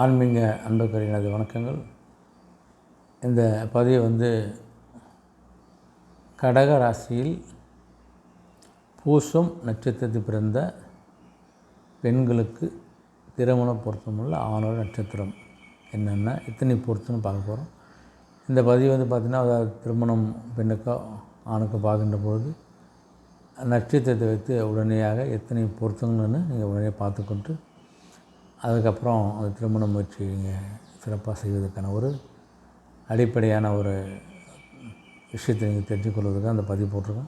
ஆன்மீக அன்புக்கு எனது வணக்கங்கள். இந்த பதிவு கடக ராசியில் பூசம் நட்சத்திரத்தில் பிறந்த பெண்களுக்கு திருமண பொருத்தமுள்ள ஆணோட நட்சத்திரம் என்னென்ன எத்தனை பொருத்தம்னு பார்க்க போகிறோம். இந்த பதிவு பார்த்திங்கன்னா, அதாவது திருமணம் பெண்ணுக்கோ ஆணுக்கோ பார்க்கின்ற பொழுது நட்சத்திரத்தை வைத்து உடனடியாக எத்தனை பொருத்தங்கள்னு நீங்கள் உடனே பார்த்துக்கொண்டு அதுக்கப்புறம் அந்த திருமண முயற்சி நீங்கள் சிறப்பாக செய்வதற்கான ஒரு அடிப்படையான ஒரு விஷயத்தை நீங்கள் தெரிஞ்சுக்கொள்வதற்கு அந்த பதிவு போட்டிருக்கோம்.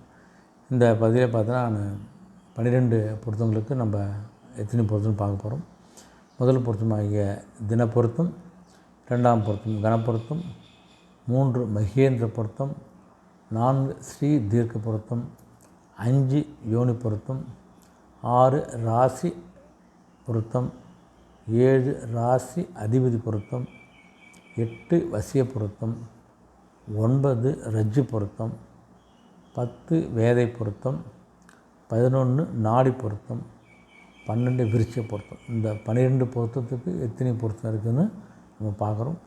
இந்த பதிவில் பார்த்தா நான் 12 பொருத்தங்களுக்கு நம்ம எத்தனை பொருத்தம்னு பார்க்க போகிறோம். முதல் பொருத்தமாகிய தின பொருத்தம், 2ஆம் பொருத்தம் கணப்பொருத்தம், 3 மகேந்திர பொருத்தம், 4 ஸ்ரீ தீர்க்க பொருத்தம், 5 யோனி பொருத்தம், 6 ராசி பொருத்தம், 7 ராசி அதிபதி பொருத்தம், 8 வசிய பொருத்தம், 9 ரஜ்ஜு பொருத்தம், 10 வேதை பொருத்தம், 11 நாடி பொருத்தம், 12 விருட்ச பொருத்தம். இந்த 12 பொருத்தத்துக்கு எத்தனை பொருத்தம் இருக்குதுன்னு நம்ம பார்க்குறோம்.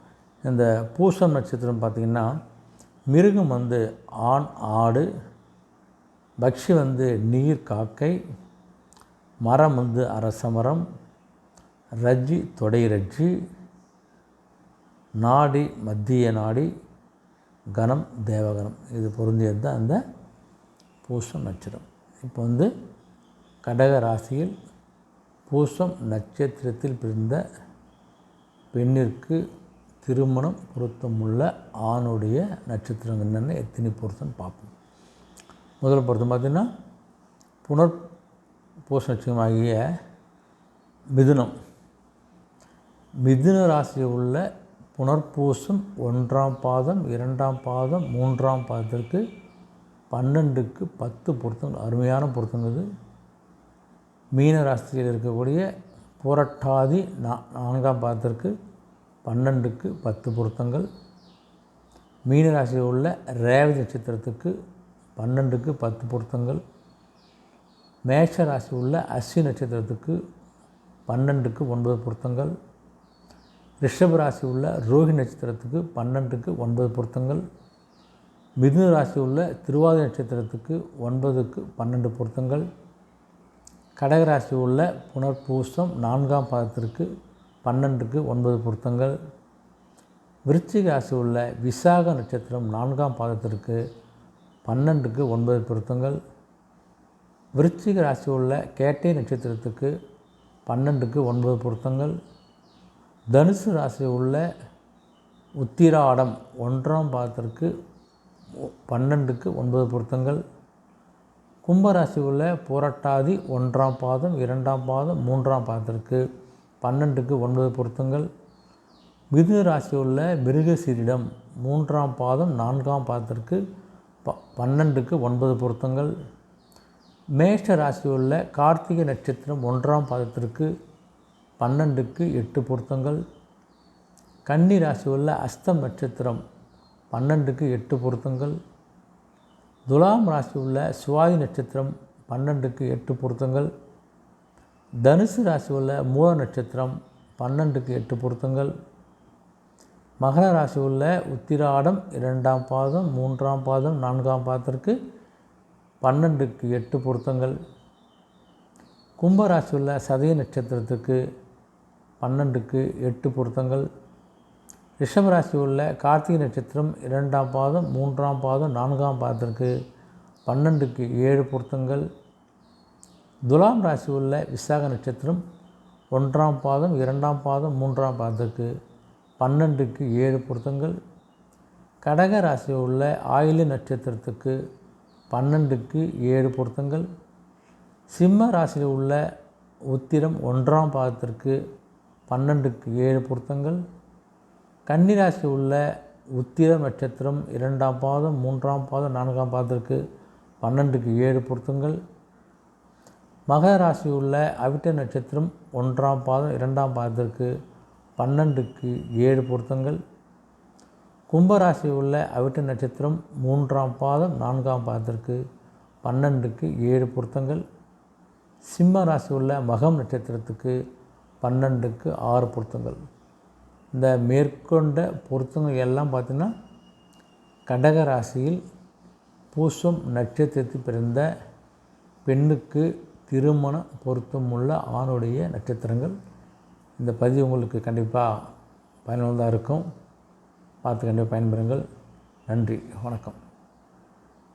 இந்த பூசம் நட்சத்திரம் பார்த்திங்கன்னா, மிருகம் ஆண் ஆடு, பக்ஷி நீர் காக்கை, மரம் அரச மரம், ரஜ்ஜி தொடை ரஜ்ஜி, நாடி மத்திய நாடி, கணம் தேவகணம். இது பொருந்தியது தான் அந்த பூசம் நட்சத்திரம். இப்போ கடக ராசியில் பூசம் நட்சத்திரத்தில் பிறந்த பெண்ணிற்கு திருமணம் பொருத்தமுள்ள ஆணுடைய நட்சத்திரம் என்னென்ன எத்தனை பொருத்தம் பார்ப்போம். முதல் பொருத்தம் பார்த்திங்கன்னா, புனர் பூச நட்சத்திரமாகிய மிதுனம். மிதுன ராசியில் உள்ள புனர்பூசம் 1ஆம் பாதம், 2ஆம் பாதம், 3ஆம் பாதத்திற்கு 12க்கு 10 பொருத்தங்கள், அருமையான பொருத்தங்கள். மீன ராசியில் இருக்கக்கூடிய புரட்டாதி 4ஆம் பாதத்திற்கு 12க்கு 10 பொருத்தங்கள். மீன ராசியில் உள்ள ரேவதி நட்சத்திரத்துக்கு 12க்கு 10 பொருத்தங்கள். மேஷ ராசி உள்ள அஸ்வினி நட்சத்திரத்துக்கு 12க்கு 9 பொருத்தங்கள். ரிஷப ராசி உள்ள ரோஹிணி நட்சத்திரத்துக்கு 12க்கு 9 பொருத்தங்கள். மிதுன ராசி உள்ள திருவாதிரை நட்சத்திரத்துக்கு 9க்கு 12 பொருத்தங்கள். கடகராசி உள்ள புனர்பூசம் 4ஆம் பாதத்திற்கு 12க்கு 9 பொருத்தங்கள். விருச்சிக ராசி உள்ள விசாக நட்சத்திரம் 4ஆம் பாதத்திற்கு 12க்கு 9 பொருத்தங்கள். விருச்சிக ராசி உள்ள கேட்டை நட்சத்திரத்துக்கு 12க்கு 9 பொருத்தங்கள். தனுசு ராசி உள்ள உத்திராடம் 1ஆம் பாதத்திற்கு 12க்கு 9 பொருத்தங்கள். கும்பராசி உள்ள புரட்டாதி 1ஆம் பாதம், 2ஆம் பாதம், 3ஆம் பாதத்திற்கு 12க்கு 9 பொருத்தங்கள். மிதுன ராசி உள்ள மிருகசீரிடம் 3ஆம் பாதம், 4ஆம் பாதத்திற்கு 12க்கு 9 பொருத்தங்கள். மேஷ ராசி உள்ள கார்த்திகை நட்சத்திரம் 1ஆம் பாதத்திற்கு 12க்கு 8 பொருத்தங்கள். கன்னி ராசி உள்ள அஸ்தம் நட்சத்திரம் 12க்கு 8 பொருத்தங்கள். துலாம் ராசி உள்ள சுவாதி நட்சத்திரம் 12க்கு 8 பொருத்தங்கள். தனுசு ராசி உள்ள மூல நட்சத்திரம் 12க்கு 8 பொருத்தங்கள். மகர ராசி உள்ள உத்திராடம் 2ஆம் பாதம், 3ஆம் பாதம், 4ஆம் பாதத்திற்கு 12க்கு 8 பொருத்தங்கள். கும்பராசி உள்ள சதய நட்சத்திரத்துக்கு 12க்கு 8 பொருத்தங்கள். ரிஷபராசி உள்ள கார்த்திகை நட்சத்திரம் 2ஆம் பாதம், 3ஆம் பாதம், 4ஆம் பாதத்திற்கு 12க்கு 7 பொருத்தங்கள். துலாம் ராசி உள்ள விசாக நட்சத்திரம் 1ஆம் பாதம், 2ஆம் பாதம், 3ஆம் பாதத்திற்கு 12க்கு 7 பொருத்தங்கள். கடக ராசி உள்ள ஆயில்ய நட்சத்திரத்துக்கு 12க்கு 7 பொருத்தங்கள். சிம்ம ராசியில் உள்ள உத்திரம் 1ஆம் பாதத்திற்கு 12க்கு 7 பொருத்தங்கள். கன்னி ராசியில் உள்ள உத்திரம் நட்சத்திரம் 2ஆம் பாதம், 3ஆம் பாதம், 4ஆம் பாதத்திற்கு 12க்கு 7 பொருத்தங்கள். மகர ராசியில் உள்ள அவிட்ட நட்சத்திரம் 1ஆம் பாதம், 2ஆம் பாதத்திற்கு 12க்கு 7 பொருத்தங்கள். கும்பராசியில் உள்ள அவிட்ட நட்சத்திரம் 3ஆம் பாதம், 4ஆம் பாதத்திற்கு 12க்கு 7 பொருத்தங்கள். சிம்ம ராசி உள்ள மகம் நட்சத்திரத்துக்கு 12க்கு 6 பொருத்தங்கள். இந்த மேற்கொண்ட பொருத்தங்கள் எல்லாம் பார்த்திங்கன்னா கடக ராசியில் பூசம் நட்சத்திரத்தில் பிறந்த பெண்ணுக்கு திருமண பொருத்தமுள்ள ஆணுடைய நட்சத்திரங்கள். இந்த பதிவு உங்களுக்கு கண்டிப்பாக பயனுள்ளதாக இருக்கும். பார்த்து கண்டிப்பாக பயன்பெறுங்கள். நன்றி, வணக்கம்.